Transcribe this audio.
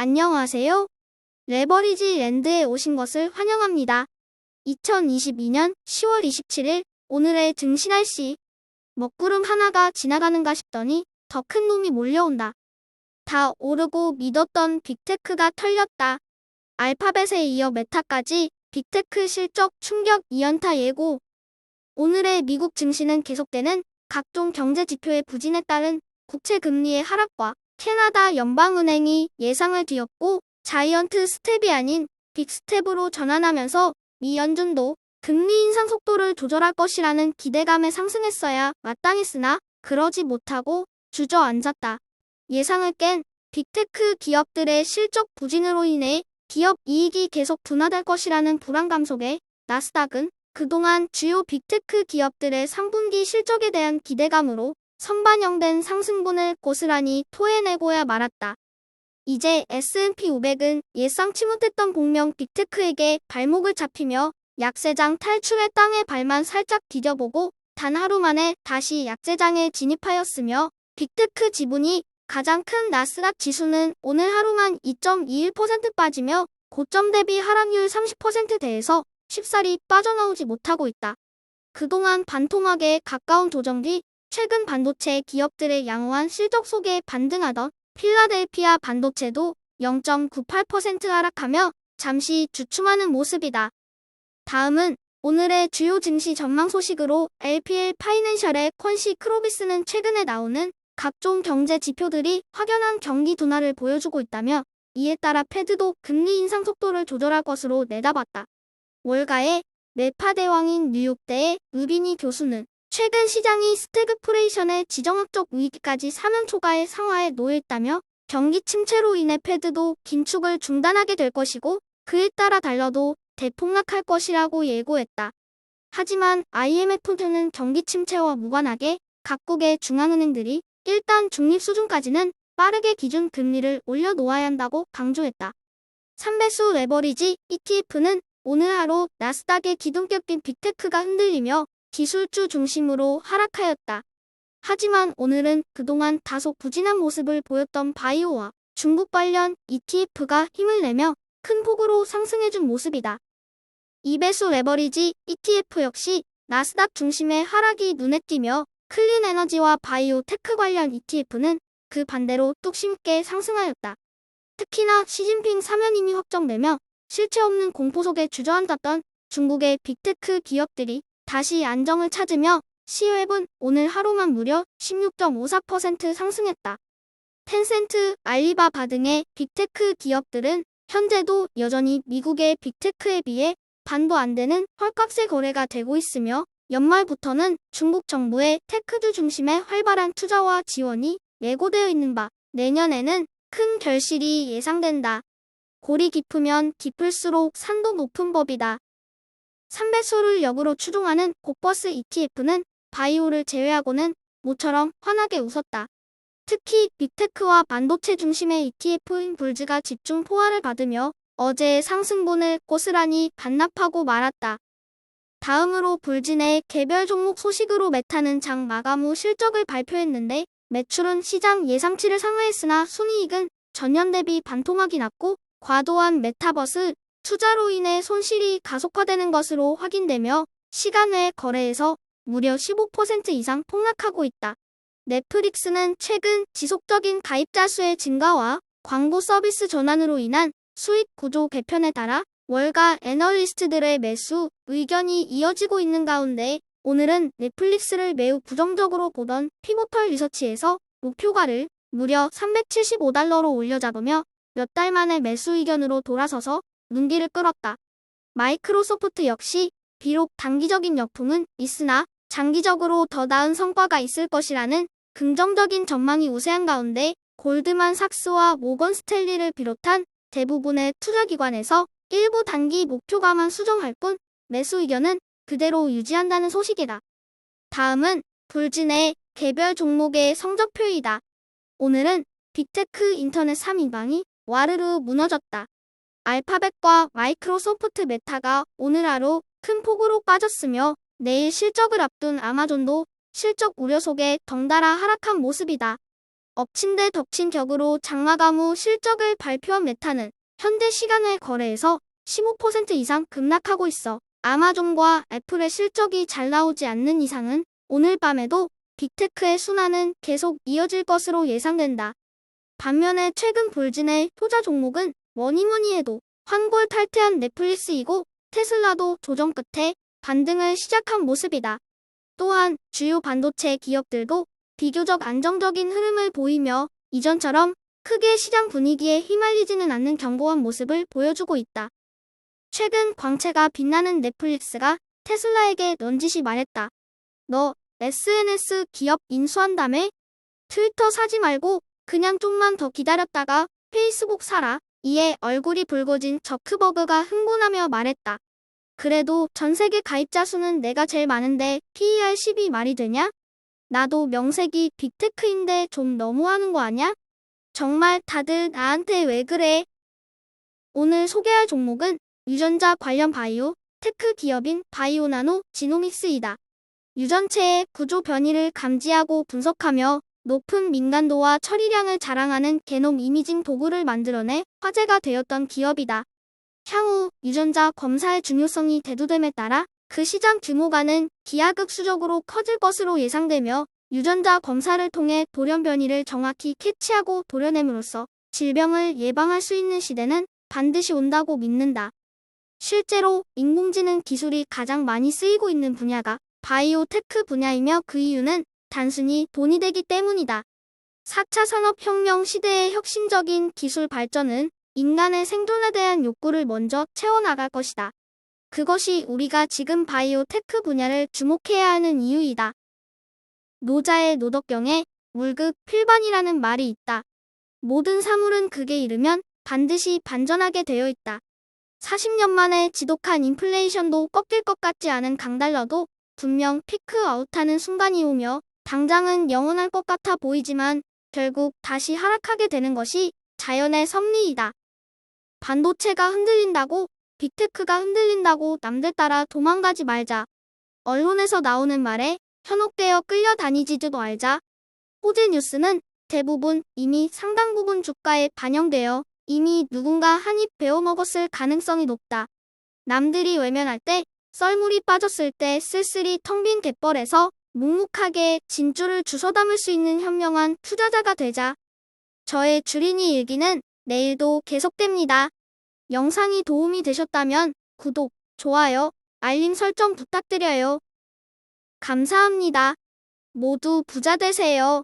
안녕하세요. 레버리지 랜드에 오신 것을 환영합니다. 2022년 10월 27일 오늘의 증시 날씨. 먹구름 하나가 지나가는가 싶더니 더 큰 놈이 몰려온다. 다 오르고 믿었던 빅테크가 털렸다. 알파벳에 이어 메타까지 빅테크 실적 충격 2연타 예고. 오늘의 미국 증시는 계속되는 각종 경제 지표의 부진에 따른 국채 금리의 하락과 캐나다 연방은행이 예상을 뒤엎고 자이언트 스텝이 아닌 빅스텝으로 전환하면서 미 연준도 금리 인상 속도를 조절할 것이라는 기대감에 상승했어야 마땅했으나 그러지 못하고 주저앉았다. 예상을 깬 빅테크 기업들의 실적 부진으로 인해 기업 이익이 계속 둔화될 것이라는 불안감 속에 나스닥은 그동안 주요 빅테크 기업들의 3분기 실적에 대한 기대감으로 선반영된 상승분을 고스란히 토해내고야 말았다. 이제 S&P 500은 예상치 못했던 복명 빅테크에게 발목을 잡히며 약세장 탈출의 땅에 발만 살짝 디뎌보고 단 하루 만에 다시 약세장에 진입하였으며 빅테크 지분이 가장 큰 나스닥 지수는 오늘 하루만 2.21% 빠지며 고점 대비 하락률 30%대에서 쉽사리 빠져나오지 못하고 있다. 그동안 반토막에 가까운 조정 뒤 최근 반도체 기업들의 양호한 실적 속에 반등하던 필라델피아 반도체도 0.98% 하락하며 잠시 주춤하는 모습이다. 다음은 오늘의 주요 증시 전망 소식으로 LPL 파이낸셜의 퀀시 크로비스는 최근에 나오는 각종 경제 지표들이 확연한 경기 둔화를 보여주고 있다며 이에 따라 패드도 금리 인상 속도를 조절할 것으로 내다봤다. 월가의 매파 대왕인 뉴욕대의 루비니 교수는 최근 시장이 스태그플레이션의 지정학적 위기까지 4년 초과의 상황에 놓여있다며 경기 침체로 인해 패드도 긴축을 중단하게 될 것이고 그에 따라 달러도 대폭락할 것이라고 예고했다. 하지만 IMF는 경기 침체와 무관하게 각국의 중앙은행들이 일단 중립 수준까지는 빠르게 기준 금리를 올려놓아야 한다고 강조했다. 3배수 레버리지 ETF는 오늘 하루 나스닥의 기둥 꺾인 빅테크가 흔들리며 기술주 중심으로 하락하였다. 하지만 오늘은 그동안 다소 부진한 모습을 보였던 바이오와 중국 관련 ETF가 힘을 내며 큰 폭으로 상승해준 모습이다. 2배수 레버리지 ETF 역시 나스닥 중심의 하락이 눈에 띄며 클린 에너지와 바이오 테크 관련 ETF는 그 반대로 뚝심있게 상승하였다. 특히나 시진핑 사면임이 확정되며 실체 없는 공포 속에 주저앉았던 중국의 빅테크 기업들이 다시 안정을 찾으며 시웹은 오늘 하루만 무려 16.54% 상승했다. 텐센트, 알리바바 등의 빅테크 기업들은 현재도 여전히 미국의 빅테크에 비해 반도 안 되는 헐값에 거래가 되고 있으며 연말부터는 중국 정부의 테크주 중심의 활발한 투자와 지원이 예고되어 있는 바 내년에는 큰 결실이 예상된다. 골이 깊으면 깊을수록 산도 높은 법이다. 3배수를 역으로 추종하는 고버스 ETF는 바이오를 제외하고는 모처럼 환하게 웃었다. 특히 빅테크와 반도체 중심의 ETF인 불즈가 집중 포화를 받으며 어제의 상승분을 고스란히 반납하고 말았다. 다음으로 불즈 내 개별 종목 소식으로 메타는 장 마감 후 실적을 발표했는데 매출은 시장 예상치를 상회했으나 순이익은 전년 대비 반토막이 났고 과도한 메타버스 투자로 인해 손실이 가속화되는 것으로 확인되며 시간 외 거래에서 무려 15% 이상 폭락하고 있다. 넷플릭스는 최근 지속적인 가입자 수의 증가와 광고 서비스 전환으로 인한 수익 구조 개편에 따라 월가 애널리스트들의 매수 의견이 이어지고 있는 가운데 오늘은 넷플릭스를 매우 부정적으로 보던 피보털 리서치에서 목표가를 무려 $375로 올려잡으며 몇 달 만에 매수 의견으로 돌아서서 눈길을 끌었다. 마이크로소프트 역시 비록 단기적인 역풍은 있으나 장기적으로 더 나은 성과가 있을 것이라는 긍정적인 전망이 우세한 가운데 골드만삭스와 모건 스탠리를 비롯한 대부분의 투자기관에서 일부 단기 목표가만 수정할 뿐 매수 의견은 그대로 유지한다는 소식이다. 다음은 불즈 내 개별 종목의 성적표이다. 오늘은 빅테크 인터넷 3인방이 와르르 무너졌다. 알파벳과 마이크로소프트 메타가 오늘 하루 큰 폭으로 빠졌으며 내일 실적을 앞둔 아마존도 실적 우려 속에 덩달아 하락한 모습이다. 엎친 데 덮친 격으로 장마감 후 실적을 발표한 메타는 현대 시간외 거래에서 15% 이상 급락하고 있어. 아마존과 애플의 실적이 잘 나오지 않는 이상은 오늘 밤에도 빅테크의 순환은 계속 이어질 것으로 예상된다. 반면에 최근 볼진의 효자 종목은 뭐니뭐니 해도 환골 탈퇴한 넷플릭스이고 테슬라도 조정 끝에 반등을 시작한 모습이다. 또한 주요 반도체 기업들도 비교적 안정적인 흐름을 보이며 이전처럼 크게 시장 분위기에 휘말리지는 않는 견고한 모습을 보여주고 있다. 최근 광채가 빛나는 넷플릭스가 테슬라에게 넌지시 말했다. 너 SNS 기업 인수한다며? 트위터 사지 말고 그냥 좀만 더 기다렸다가 페이스북 사라. 이에 얼굴이 붉어진 저크버그가 흥분하며 말했다. 그래도 전 세계 가입자 수는 내가 제일 많은데 PER 10이 말이 되냐? 나도 명색이 빅테크인데 좀 너무하는 거 아냐? 정말 다들 나한테 왜 그래? 오늘 소개할 종목은 유전자 관련 바이오, 테크 기업인 바이오나노 지노믹스이다. 유전체의 구조 변이를 감지하고 분석하며 높은 민감도와 처리량을 자랑하는 게놈 이미징 도구를 만들어내 화제가 되었던 기업이다. 향후 유전자 검사의 중요성이 대두됨에 따라 그 시장 규모가는 기하급수적으로 커질 것으로 예상되며 유전자 검사를 통해 돌연 변이를 정확히 캐치하고 도려냄으로써 질병을 예방할 수 있는 시대는 반드시 온다고 믿는다. 실제로 인공지능 기술이 가장 많이 쓰이고 있는 분야가 바이오 테크 분야이며 그 이유는 단순히 돈이 되기 때문이다. 4차 산업혁명 시대의 혁신적인 기술 발전은 인간의 생존에 대한 욕구를 먼저 채워나갈 것이다. 그것이 우리가 지금 바이오 테크 분야를 주목해야 하는 이유이다. 노자의 노덕경에 물극 필반이라는 말이 있다. 모든 사물은 극에 이르면 반드시 반전하게 되어 있다. 40년 만에 지독한 인플레이션도 꺾일 것 같지 않은 강달러도 분명 피크아웃하는 순간이 오며 당장은 영원할 것 같아 보이지만 결국 다시 하락하게 되는 것이 자연의 섭리이다. 반도체가 흔들린다고, 빅테크가 흔들린다고 남들 따라 도망가지 말자. 언론에서 나오는 말에 현혹되어 끌려다니지도 말자. 호재 뉴스는 대부분 이미 상당 부분 주가에 반영되어 이미 누군가 한 입 베어먹었을 가능성이 높다. 남들이 외면할 때, 썰물이 빠졌을 때 쓸쓸히 텅 빈 갯벌에서 묵묵하게 진주를 주워 담을 수 있는 현명한 투자자가 되자. 저의 주린이 일기는 내일도 계속됩니다. 영상이 도움이 되셨다면 구독, 좋아요, 알림 설정 부탁드려요. 감사합니다. 모두 부자 되세요.